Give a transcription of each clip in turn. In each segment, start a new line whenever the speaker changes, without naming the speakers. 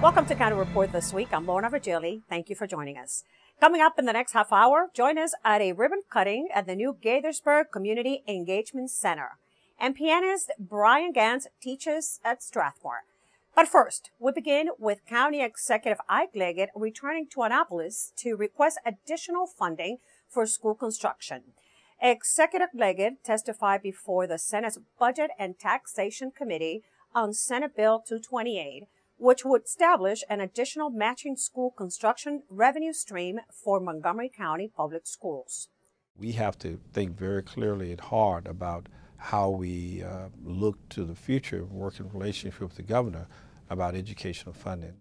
Welcome to County Report this week. I'm Lorna Virgili. Thank you for joining us. Coming up in the next half hour, join us at a ribbon cutting at the new Gaithersburg Community Engagement Center. And pianist Brian Gantz teaches at Strathmore. But first, we begin with County Executive Ike Leggett returning to Annapolis to request additional funding for school construction. Executive Leggett testified before the Senate's Budget and Taxation Committee on Senate Bill 228, which would establish an additional matching school construction revenue stream for Montgomery County Public Schools.
We have to think very clearly and hard about how we look to the future, work in relationship with the governor about educational funding.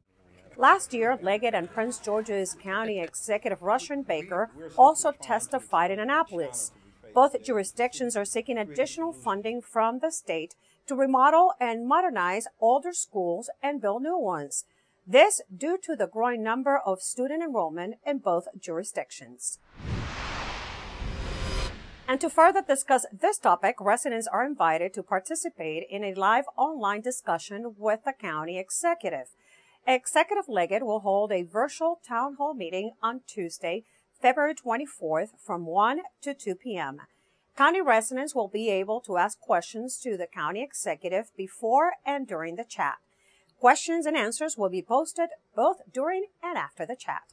Last year, Leggett and Prince George's County Executive Rushern Baker also testified in Annapolis. Both jurisdictions are seeking additional funding from the state to remodel and modernize older schools and build new ones. This due to the growing number of student enrollment in both jurisdictions. And to further discuss this topic, residents are invited to participate in a live online discussion with the county executive. Executive Leggett will hold a virtual town hall meeting on Tuesday, February 24th from 1 to 2 p.m. County residents will be able to ask questions to the county executive before and during the chat. Questions and answers will be posted both during and after the chat.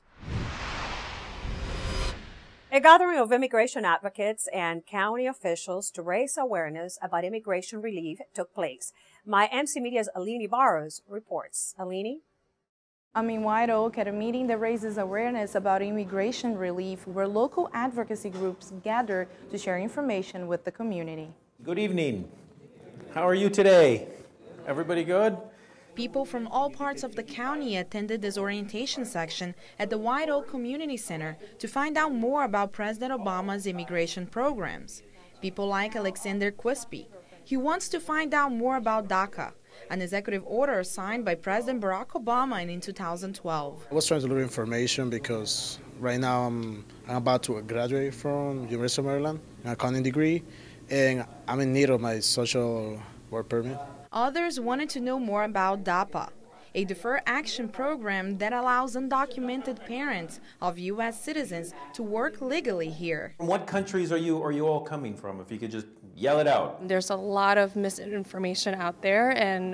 A gathering of immigration advocates and county officials to raise awareness about immigration relief took place. My MC Media's Alini Barros reports. Alini?
I'm in White Oak at a meeting that raises awareness about immigration relief, where local advocacy groups gather to share information with the community.
Good evening. How are you today? Everybody good?
People from all parts of the county attended this orientation section at the White Oak Community Center to find out more about President Obama's immigration programs. People like Alexander Quispy. He wants to find out more about DACA, an executive order signed by President Barack Obama in 2012.
I was trying to learn information because right now I'm about to graduate from University of Maryland, an accounting degree, and I'm in need of my social work permit.
Others wanted to know more about DAPA, a deferred action program that allows undocumented parents of U.S. citizens to work legally here.
From what countries are you all coming from? If you could just yell it out.
There's a lot of misinformation out there, and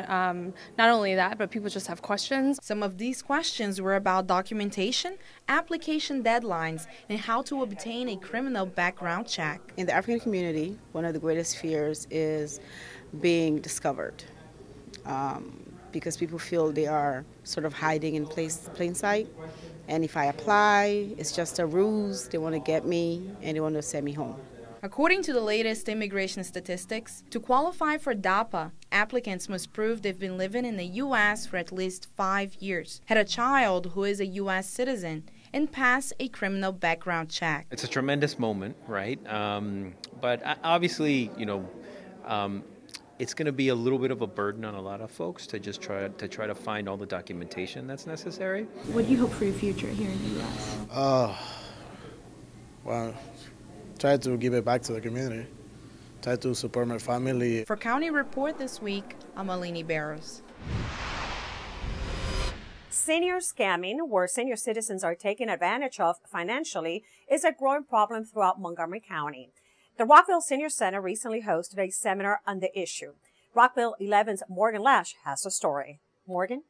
not only that, but people just have questions.
Some of these questions were about documentation, application deadlines, and how to obtain a criminal background check.
In the African community, one of the greatest fears is being discovered, because people feel they are sort of hiding in plain sight. And if I apply, it's just a ruse. They want to get me and they want to send me home.
According to the latest immigration statistics, to qualify for DAPA, applicants must prove they've been living in the U.S. for at least 5 years, had a child who is a U.S. citizen, and pass a criminal background check.
It's a tremendous moment, right? But obviously, it's going to be a little bit of a burden on a lot of folks to just try to find all the documentation that's necessary.
What do you hope for your future here in the U.S.?
Well, try to give it back to the community. Try to support my family.
For County Report this week, I'm Alini Barros.
Senior scamming, where senior citizens are taken advantage of financially, is a growing problem throughout Montgomery County. The Rockville Senior Center recently hosted a seminar on the issue. Rockville 11's Morgan Lash has the story. Morgan?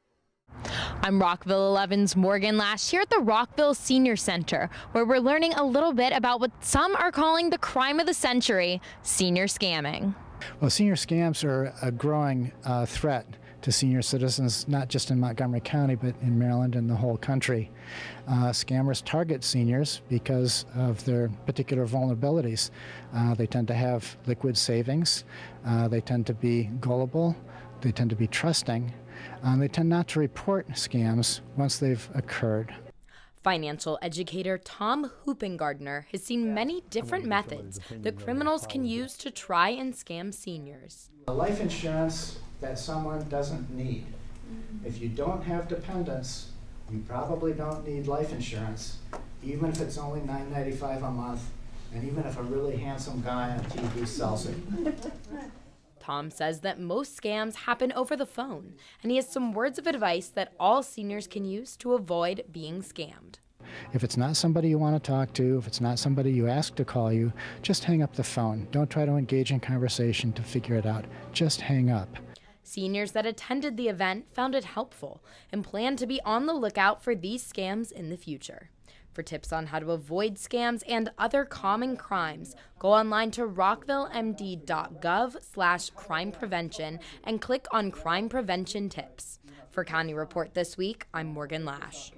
I'm Rockville 11's Morgan Lash here at the Rockville Senior Center, where we're learning a little bit about what some are calling the crime of the century, senior scamming.
Well, senior scams are a growing threat to senior citizens, not just in Montgomery County, but in Maryland and the whole country. Scammers target seniors because of their particular vulnerabilities. They tend to have liquid savings. They tend to be gullible. They tend to be trusting. They tend not to report scams once they've occurred.
Financial educator Tom Hoopengardner has seen many different methods that criminals can use to try and scam seniors.
Life insurance that someone doesn't need. If you don't have dependents, you probably don't need life insurance, even if it's only $9.95 a month, and even if a really handsome guy on TV sells it.
Tom says that most scams happen over the phone, and he has some words of advice that all seniors can use to avoid being scammed.
If it's not somebody you want to talk to, if it's not somebody you ask to call you, just hang up the phone. Don't try to engage in conversation to figure it out. Just hang up.
Seniors that attended the event found it helpful and plan to be on the lookout for these scams in the future. For tips on how to avoid scams and other common crimes, go online to rockvillemd.gov/crime prevention and click on Crime Prevention Tips. For County Report This Week, I'm Morgan Lash.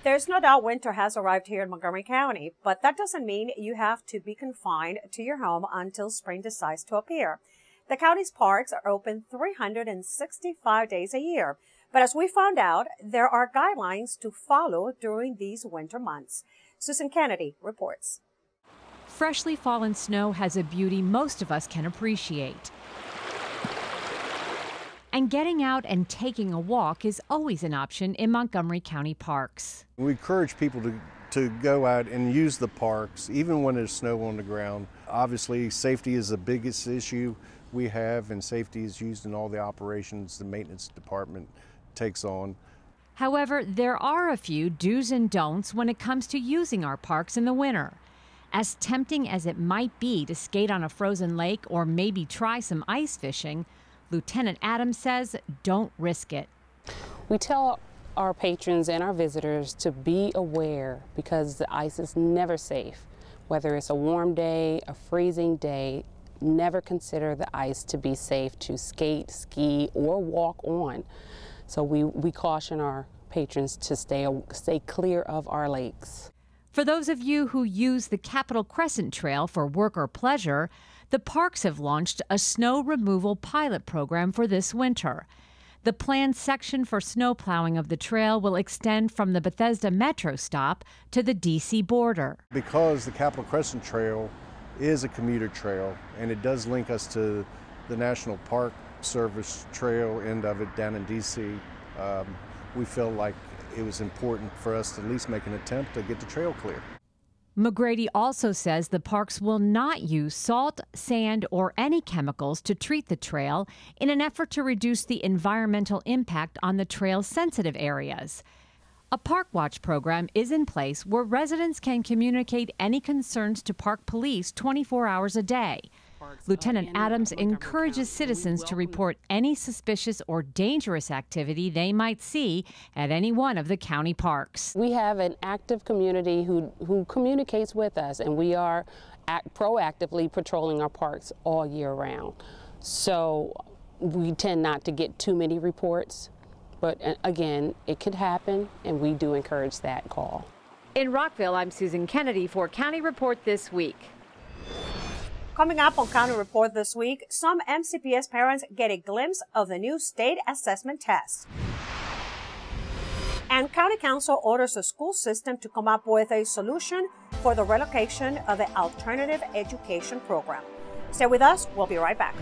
There's no doubt winter has arrived here in Montgomery County, but that doesn't mean you have to be confined to your home until spring decides to appear. The county's parks are open 365 days a year. But as we found out, there are guidelines to follow during these winter months. Susan Kennedy reports.
Freshly fallen snow has a beauty most of us can appreciate. And getting out and taking a walk is always an option in Montgomery County parks.
We encourage people to go out and use the parks, even when there's snow on the ground. Obviously, safety is the biggest issue we have, and safety is used in all the operations the maintenance department takes on.
However, there are a few do's and don'ts when it comes to using our parks in the winter. As tempting as it might be to skate on a frozen lake or maybe try some ice fishing, Lieutenant Adams says don't risk it.
We tell our patrons and our visitors to be aware because the ice is never safe. Whether it's a warm day, a freezing day, never consider the ice to be safe to skate, ski, or walk on. So we caution our patrons to stay clear of our lakes.
For those of you who use the Capitol Crescent Trail for work or pleasure, the parks have launched a snow removal pilot program for this winter. The planned section for snow plowing of the trail will extend from the Bethesda Metro stop to the D.C. border.
Because the Capitol Crescent Trail is a commuter trail, and it does link us to the National Park Service trail end of it down in D.C., we feel like it was important for us to at least make an attempt to get the trail clear.
McGrady also says the parks will not use salt, sand, or any chemicals to treat the trail in an effort to reduce the environmental impact on the trail's sensitive areas. A Park Watch program is in place where residents can communicate any concerns to park police 24 hours a day. Lieutenant Adams encourages citizens to report any suspicious or dangerous activity they might see at any one of the county parks.
We have an active community who communicates with us, and we are proactively patrolling our parks all year round. So we tend not to get too many reports, but again, it could happen, and we do encourage that call.
In Rockville, I'm Susan Kennedy for County Report This Week.
Coming up on County Report This Week, some MCPS parents get a glimpse of the new state assessment test. And County Council orders the school system to come up with a solution for the relocation of the alternative education program. Stay with us. We'll be right back.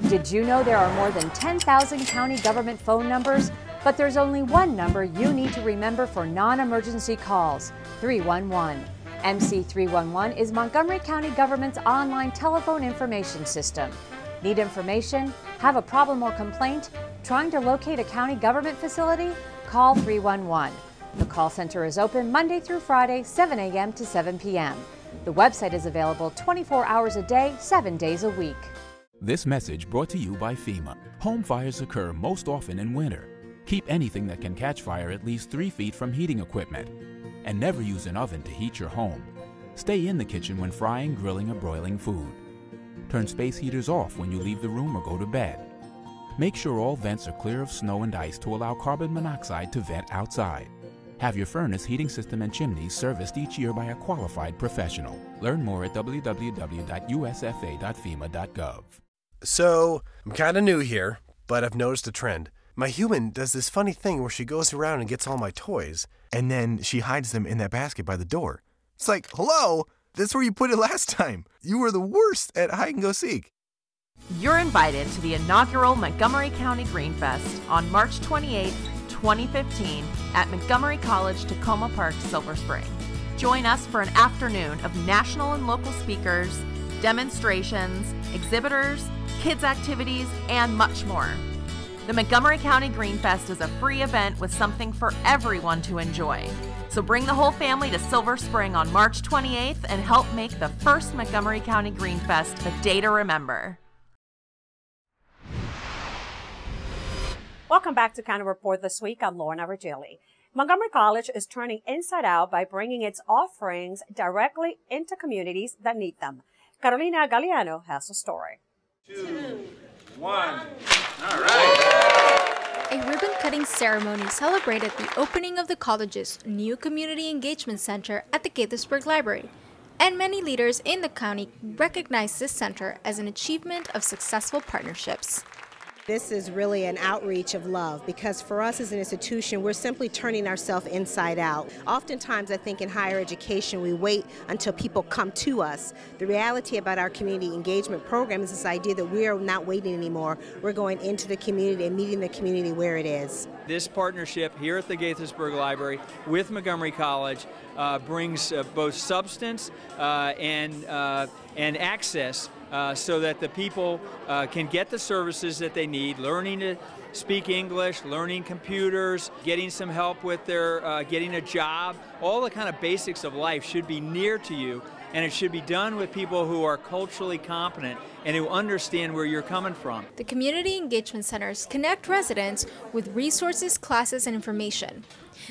Did you know there are more than 10,000 county government phone numbers? But there's only one number you need to remember for non-emergency calls, 311. MC311 is Montgomery County government's online telephone information system. Need information? Have a problem or complaint? Trying to locate a county government facility? Call 311. The call center is open Monday through Friday, 7 a.m. to 7 p.m. The website is available 24 hours a day, 7 days a week.
This message brought to you by FEMA. Home fires occur most often in winter. Keep anything that can catch fire at least 3 feet from heating equipment. And never use an oven to heat your home. Stay in the kitchen when frying, grilling, or broiling food. Turn space heaters off when you leave the room or go to bed. Make sure all vents are clear of snow and ice to allow carbon monoxide to vent outside. Have your furnace, heating system, and chimneys serviced each year by a qualified professional. Learn more at www.usfa.fema.gov.
So, I'm kind of new here, but I've noticed a trend. My human does this funny thing where she goes around and gets all my toys, and then she hides them in that basket by the door. It's like, hello, that's where you put it last time. You were the worst at hide and go seek.
You're invited to the inaugural Montgomery County Green Fest on March 28, 2015 at Montgomery College Tacoma Park, Silver Spring. Join us for an afternoon of national and local speakers, demonstrations, exhibitors, kids activities, and much more. The Montgomery County Green Fest is a free event with something for everyone to enjoy. So bring the whole family to Silver Spring on March 28th and help make the first Montgomery County Green Fest a day to remember.
Welcome back to County Report This Week. I'm Lorna Virgili. Montgomery College is turning inside out by bringing its offerings directly into communities that need them. Carolina Galeano has the story.
2, 1. All right.
A ribbon-cutting ceremony celebrated the opening of the college's new Community Engagement Center at the Gaithersburg Library, and many leaders in the county recognize this center as an achievement of successful partnerships.
This is really an outreach of love, because for us as an institution, we're simply turning ourselves inside out. Oftentimes, I think in higher education, we wait until people come to us. The reality about our community engagement program is this idea that we are not waiting anymore. We're going into the community and meeting the community where it is.
This partnership here at the Gaithersburg Library with Montgomery College brings both substance and access so that the people can get the services that they need, learning to speak English, learning computers, getting some help with their getting a job. All the kind of basics of life should be near to you, and it should be done with people who are culturally competent and who understand where you're coming from.
The Community Engagement Centers connect residents with resources, classes, and information.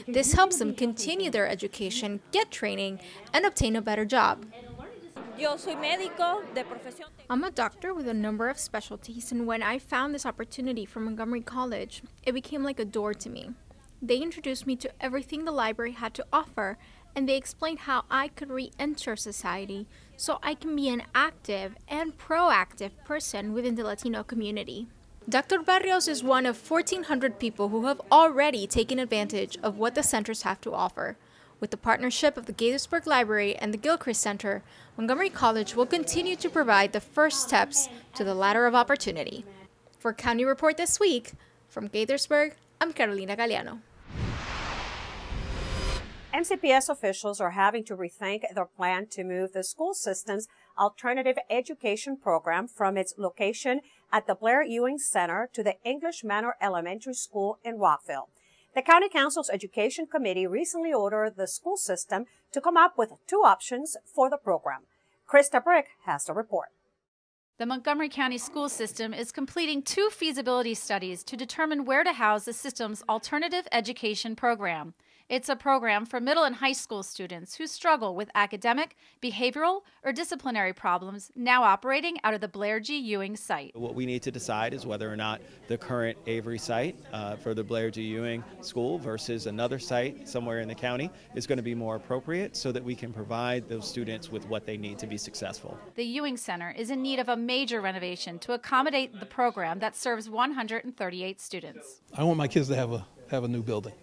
This helps them continue their education, get training, and obtain a better job. I'm a doctor with a number of specialties, and when I found this opportunity from Montgomery College, it became like a door to me. They introduced me to everything the library had to offer, and they explained how I could re-enter society so I can be an active and proactive person within the Latino community. Dr. Barrios is one of 1,400 people who have already taken advantage of what the centers have to offer. With the partnership of the Gaithersburg Library and the Gilchrist Center, Montgomery College will continue to provide the first steps to the ladder of opportunity. For County Report This Week, from Gaithersburg, I'm Carolina Galeano.
MCPS officials are having to rethink their plan to move the school system's alternative education program from its location at the Blair Ewing Center to the English Manor Elementary School in Rockville. The County Council's Education Committee recently ordered the school system to come up with 2 options for the program. Krista Brick has the report.
The Montgomery County School System is completing 2 feasibility studies to determine where to house the system's alternative education program. It's a program for middle and high school students who struggle with academic, behavioral, or disciplinary problems, now operating out of the Blair G. Ewing site.
What we need to decide is whether or not the current Avery site for the Blair G. Ewing School versus another site somewhere in the county is going to be more appropriate so that we can provide those students with what they need to be successful.
The Ewing Center is in need of a major renovation to accommodate the program that serves 138 students.
I want my kids to have a new building.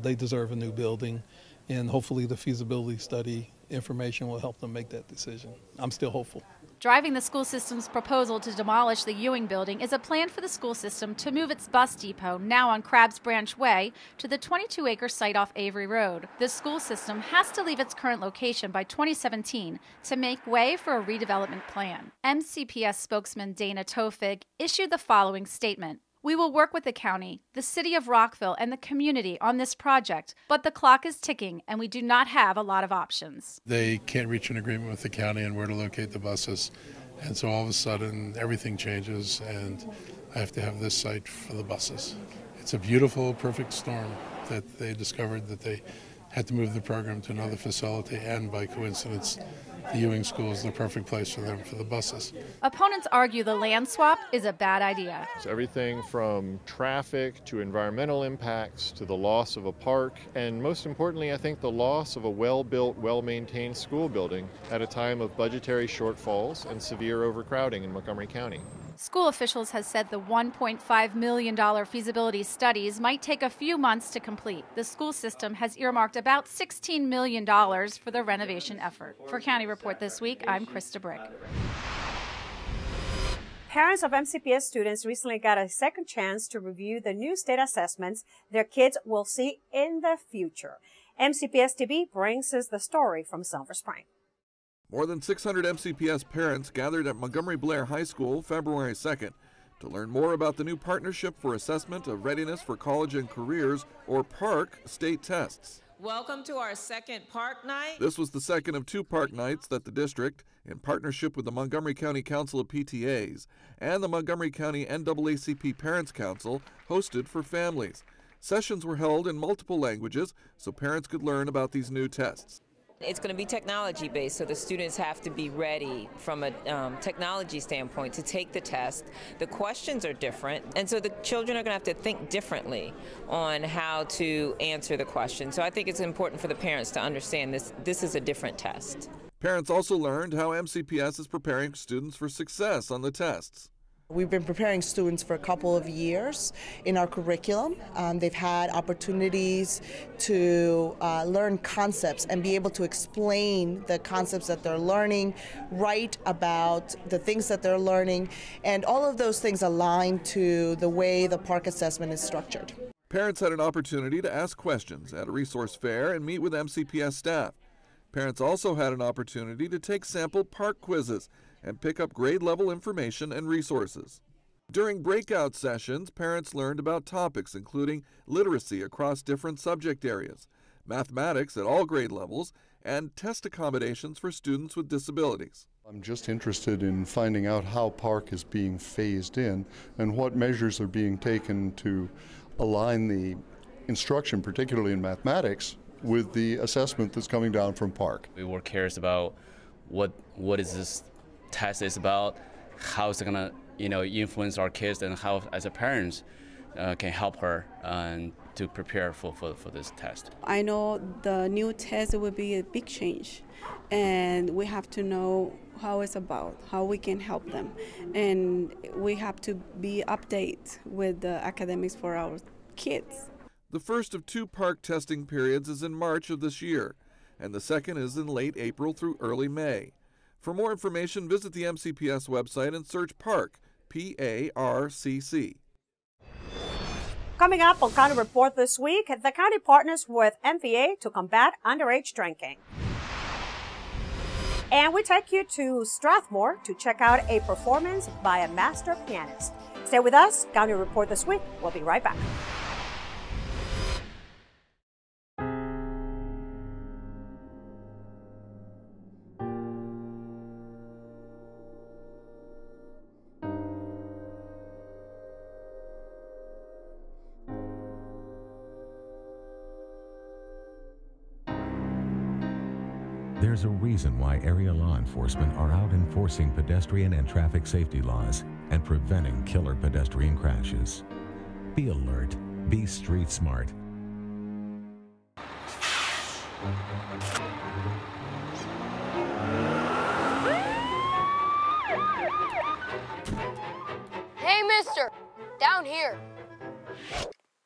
They deserve a new building, and hopefully the feasibility study information will help them make that decision. I'm still hopeful.
Driving the school system's proposal to demolish the Ewing building is a plan for the school system to move its bus depot, now on Crabs Branch Way, to the 22-acre site off Avery Road. The school system has to leave its current location by 2017 to make way for a redevelopment plan. MCPS spokesman Dana Tofig issued the following statement. We will work with the county, the city of Rockville, and the community on this project, but the clock is ticking and we do not have a lot of options.
They can't reach an agreement with the county on where to locate the buses, and so all of a sudden everything changes and I have to have this site for the buses. It's a beautiful, perfect storm that they discovered that they had to move the program to another facility, and by coincidence, the Ewing School is the perfect place for them for the buses.
Opponents argue the land swap is a bad idea.
So everything from traffic to environmental impacts to the loss of a park, and most importantly, I think the loss of a well-built, well-maintained school building at a time of budgetary shortfalls and severe overcrowding in Montgomery County.
School officials have said the $1.5 million feasibility studies might take a few months to complete. The school system has earmarked about $16 million for the renovation effort. For County Report This Week, I'm Krista Brick.
Parents of MCPS students recently got a second chance to review the new state assessments their kids will see in the future. MCPS TV brings us the story from Silver Spring.
More than 600 MCPS parents gathered at Montgomery Blair High School February 2nd to learn more about the new Partnership for Assessment of Readiness for College and Careers, or PARC, state tests.
Welcome to our second Park Night.
This was the second of 2 Park Nights that the district, in partnership with the Montgomery County Council of PTAs and the Montgomery County NAACP Parents Council, hosted for families. Sessions were held in multiple languages so parents could learn about these new tests.
It's going to be technology based, so the students have to be ready from a technology standpoint to take the test. The questions are different, and so the children are going to have to think differently on how to answer the question. So I think it's important for the parents to understand this is a different test.
Parents also learned how MCPS is preparing students for success on the tests.
We've been preparing students for a couple of years in our curriculum. They've had opportunities to learn concepts and be able to explain the concepts that they're learning, write about the things that they're learning, and all of those things align to the way the PARC assessment is structured.
Parents had an opportunity to ask questions at a resource fair and meet with MCPS staff. Parents also had an opportunity to take sample PARC quizzes and pick up grade-level information and resources. During breakout sessions, parents learned about topics including literacy across different subject areas, mathematics at all grade levels, and test accommodations for students with disabilities.
I'm just interested in finding out how PARC is being phased in and what measures are being taken to align the instruction, particularly in mathematics, with the assessment that's coming down from PARC.
We were curious about what is this test is about, how is it going to influence our kids, and how as a parents can help her to prepare for this test.
I know the new test will be a big change, and we have to know how it's about, how we can help them, and we have to be updated with the academics for our kids.
The first of 2 PARC testing periods is in March of this year, and the second is in late April through early May. For more information, visit the MCPS website and search PARC, P-A-R-C-C.
Coming up on County Report this week, the county partners with MVA to combat underage drinking. And we take you to Strathmore to check out a performance by a master pianist. Stay with us. County Report this week. We'll be right back.
There's a reason why area law enforcement are out enforcing pedestrian and traffic safety laws and preventing killer pedestrian crashes. Be alert. Be street smart.
Hey, mister! Down here.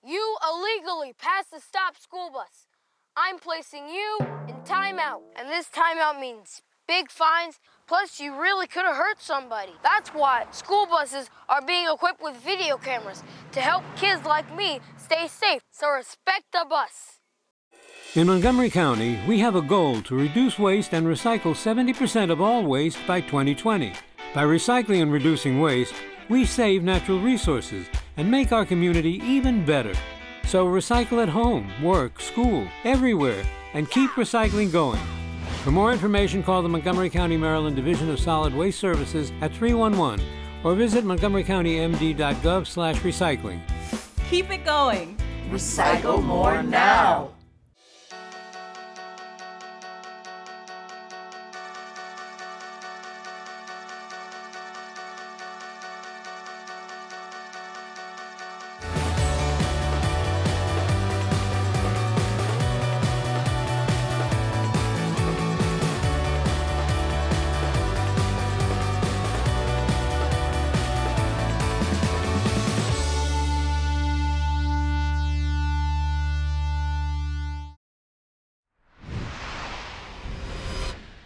You illegally passed the stop school bus. I'm placing you in timeout. And this timeout means big fines, plus you really could have hurt somebody. That's why school buses are being equipped with video cameras to help kids like me stay safe. So respect the bus.
In Montgomery County, we have a goal to reduce waste and recycle 70% of all waste by 2020. By recycling and reducing waste, we save natural resources and make our community even better. So recycle at home, work, school, everywhere, and keep recycling going. For more information, call the Montgomery County, Maryland Division of Solid Waste Services at 311 or visit montgomerycountymd.gov/recycling.
Keep it going.
Recycle more now.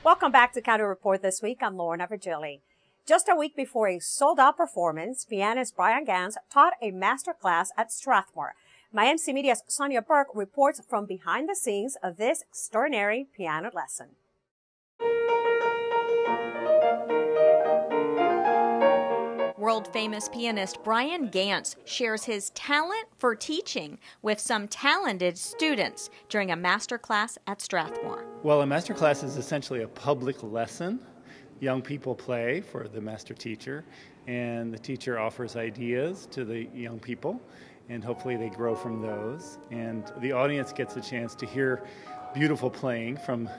Welcome back to County Report this week. I'm Lorna Virgili. Just a week before a sold-out performance, pianist Brian Gans taught a master class at Strathmore. My MC Media's Sonia Burke reports from behind the scenes of this extraordinary piano lesson.
World-famous pianist Brian Gantz shares his talent for teaching with some talented students during a master class at Strathmore.
Well, a master class is essentially a public lesson. Young people play for the master teacher, and the teacher offers ideas to the young people, and hopefully they grow from those. And the audience gets a chance to hear beautiful playing from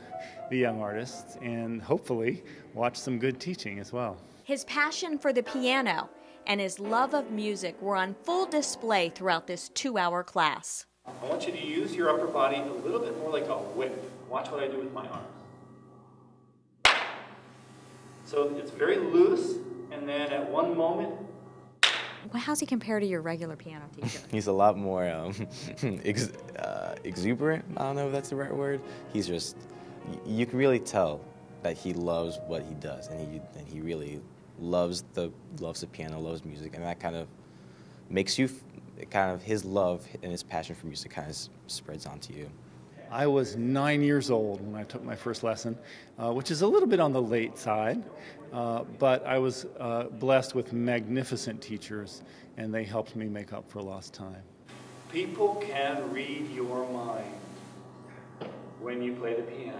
the young artists and hopefully watch some good teaching as well.
His passion for the piano and his love of music were on full display throughout this 2-hour class.
I want you to use your upper body a little bit more like a whip. Watch what I do with my arms. So it's very loose, and then at one moment...
Well, how's he compare to your regular piano teacher?
He's a lot more exuberant. I don't know if that's the right word. He's just, you can really tell that he loves what he does, and he really loves the piano, loves music, and that kind of makes you, his love and his passion for music kind of spreads onto you.
I was 9 years old when I took my first lesson, which is a little bit on the late side, but I was blessed with magnificent teachers, and they helped me make up for lost time. People can read your mind when you play the piano.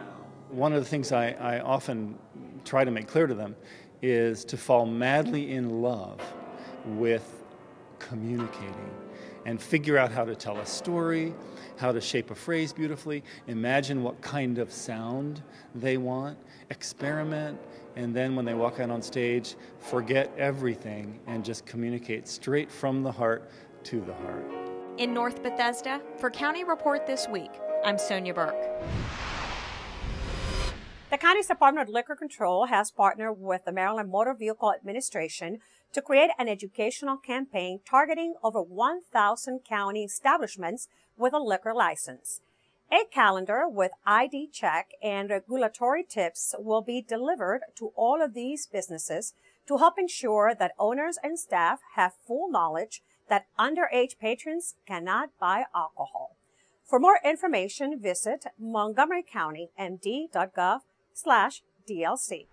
One of the things I often try to make clear to them is to fall madly in love with communicating and figure out how to tell a story, how to shape a phrase beautifully, imagine what kind of sound they want, experiment, and then when they walk out on stage, forget everything and just communicate straight from the heart to the heart.
In North Bethesda, for County Report This Week, I'm Sonia Burke.
The county's Department of Liquor Control has partnered with the Maryland Motor Vehicle Administration to create an educational campaign targeting over 1,000 county establishments with a liquor license. A calendar with ID check and regulatory tips will be delivered to all of these businesses to help ensure that owners and staff have full knowledge that underage patrons cannot buy alcohol. For more information, visit montgomerycountymd.gov/DLC.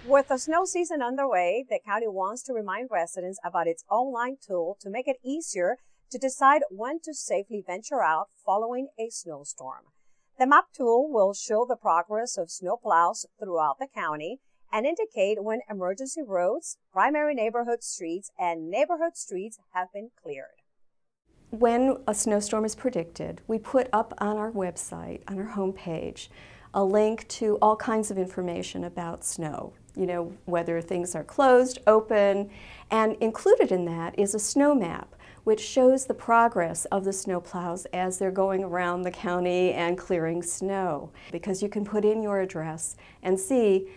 With the snow season underway, the county wants to remind residents about its online tool to make it easier to decide when to safely venture out following a snowstorm. The map tool will show the progress of snowplows throughout the county and indicate when emergency roads, primary neighborhood streets, and neighborhood streets have been cleared.
When a snowstorm is predicted, we put up on our website, on our homepage, a link to all kinds of information about snow. You know, whether things are closed, open, and included in that is a snow map, which shows the progress of the snowplows as they're going around the county and clearing snow. Because you can put in your address and see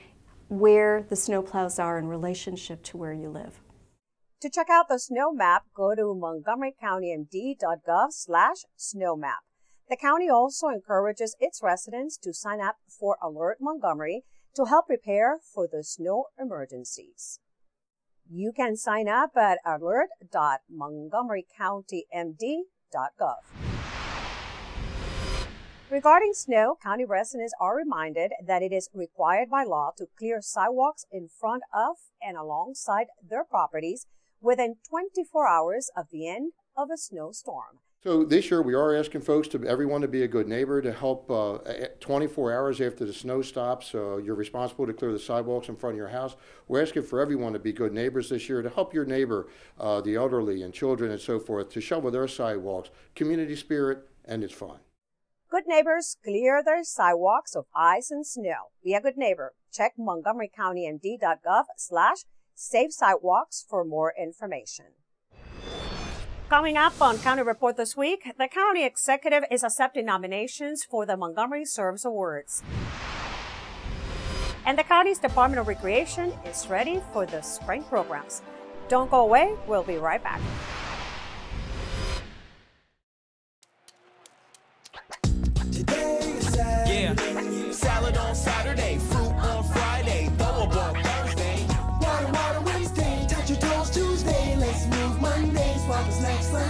where the snowplows are in relationship to where you live.
To check out the snow map, go to montgomerycountymd.gov/snowmap. The county also encourages its residents to sign up for Alert Montgomery to help prepare for the snow emergencies. You can sign up at alert.montgomerycountymd.gov. Regarding snow, county residents are reminded that it is required by law to clear sidewalks in front of and alongside their properties within 24 hours of the end of a snowstorm.
So this year we are asking everyone to be a good neighbor, to help 24 hours after the snow stops. You're responsible to clear the sidewalks in front of your house. We're asking for everyone to be good neighbors this year, to help your neighbor, the elderly and children and so forth, to shovel their sidewalks. Community spirit, and it's fun.
Good neighbors clear their sidewalks of ice and snow. Be a good neighbor. Check montgomerycountymd.gov/safe sidewalks for more information. Coming up on County Report This Week, the county executive is accepting nominations for the Montgomery Serves Awards. And the county's Department of Recreation is ready for the spring programs. Don't go away, we'll be right back.
Yeah, salad on Saturday, fruit on Friday, throw a ball Thursday. Water Wednesday, touch your toes Tuesday, let's move Monday, swap us next Sunday.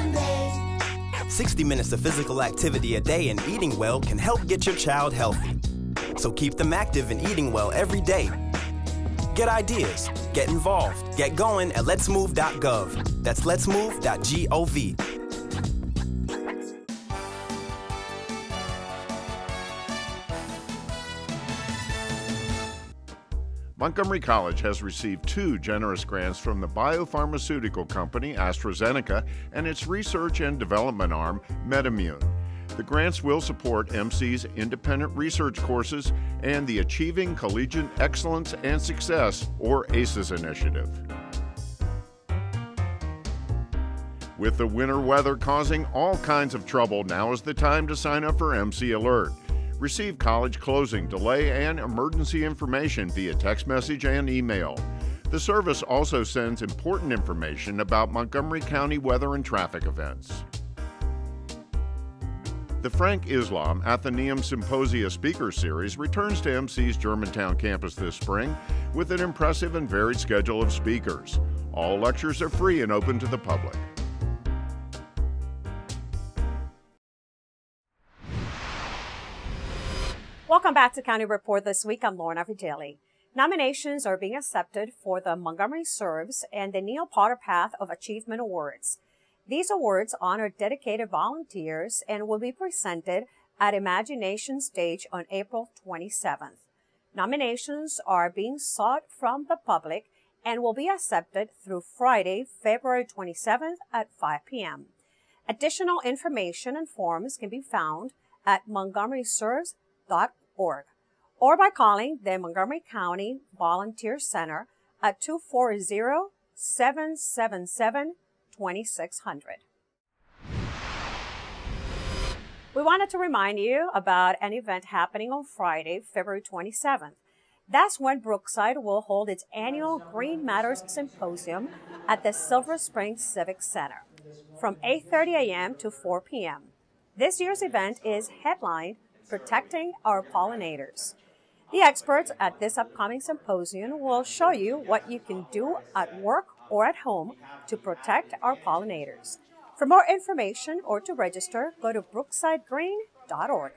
50 minutes of physical activity a day and eating well can help get your child healthy. So keep them active and eating well every day. Get ideas, get involved, get going at letsmove.gov. That's letsmove.gov.
Montgomery College has received 2 generous grants from the biopharmaceutical company AstraZeneca and its research and development arm, MedImmune. The grants will support MC's independent research courses and the Achieving Collegiate Excellence and Success, or ACES initiative. With the winter weather causing all kinds of trouble, now is the time to sign up for MC Alert. Receive college closing, delay, and emergency information via text message and email. The service also sends important information about Montgomery County weather and traffic events. The Frank Islam Athenaeum Symposia Speaker Series returns to MC's Germantown campus this spring with an impressive and varied schedule of speakers. All lectures are free and open to the public.
Welcome back to County Report this week. I'm Lorna Vigili. Nominations are being accepted for the Montgomery Serves and the Neil Potter Path of Achievement Awards. These awards honor dedicated volunteers and will be presented at Imagination Stage on April 27th. Nominations are being sought from the public and will be accepted through Friday, February 27th at 5 p.m. Additional information and forms can be found at montgomeryserves.org or by calling the Montgomery County Volunteer Center at 240-777-2600. We wanted to remind you about an event happening on Friday, February 27th. That's when Brookside will hold its annual Green Matters Symposium at the Silver Spring Civic Center from 8:30 a.m. to 4 p.m. This year's event is headlined Protecting Our Pollinators. The experts at this upcoming symposium will show you what you can do at work or at home to protect our pollinators. For more information or to register, go to brooksidegreen.org.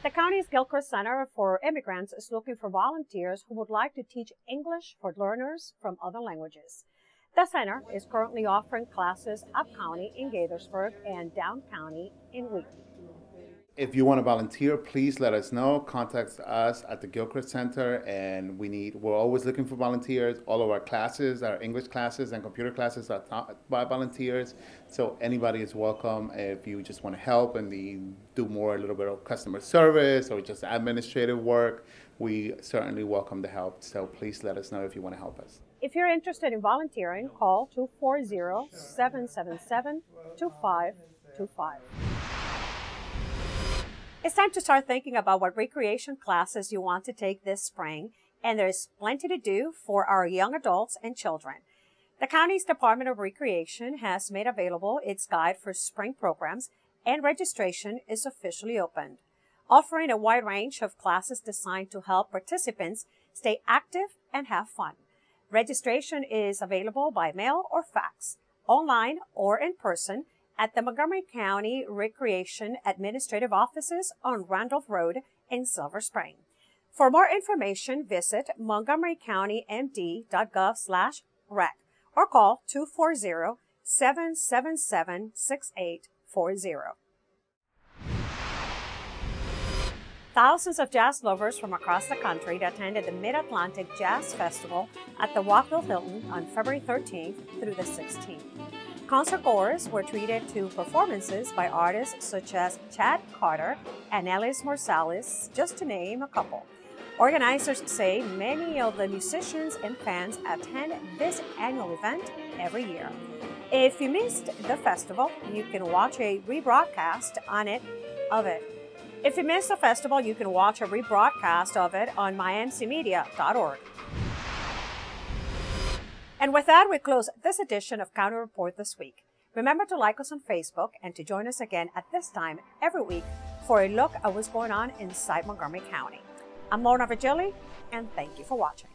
The county's Gilchrist Center for Immigrants is looking for volunteers who would like to teach English for learners from other languages. The center is currently offering classes up-county in Gaithersburg and down-county in Wheaton.
If you want to volunteer, please let us know. Contact us at the Gilchrist Center, and we're always looking for volunteers. All of our classes, our English classes and computer classes are taught by volunteers, so anybody is welcome. If you just want to help and do more, a little bit of customer service or just administrative work, we certainly welcome the help. So please let us know if you want to help us.
If you're interested in volunteering, call 240-777-2525. It's time to start thinking about what recreation classes you want to take this spring, and there's plenty to do for our young adults and children. The county's Department of Recreation has made available its guide for spring programs, and registration is officially opened, offering a wide range of classes designed to help participants stay active and have fun. Registration is available by mail or fax, online or in person, at the Montgomery County Recreation Administrative Offices on Randolph Road in Silver Spring. For more information, visit montgomerycountymd.gov/rec or call 240-777-6840. Thousands of jazz lovers from across the country attended the Mid-Atlantic Jazz Festival at the Rockville Hilton on February 13th through the 16th. Concertgoers were treated to performances by artists such as Chad Carter and Ellis Marsalis, just to name a couple. Organizers say many of the musicians and fans attend this annual event every year. If you missed the festival, you can watch a rebroadcast of it on mymcmedia.org. And with that, we close this edition of County Report this week. Remember to like us on Facebook and to join us again at this time every week for a look at what's going on inside Montgomery County. I'm Lorna Vigili, and thank you for watching.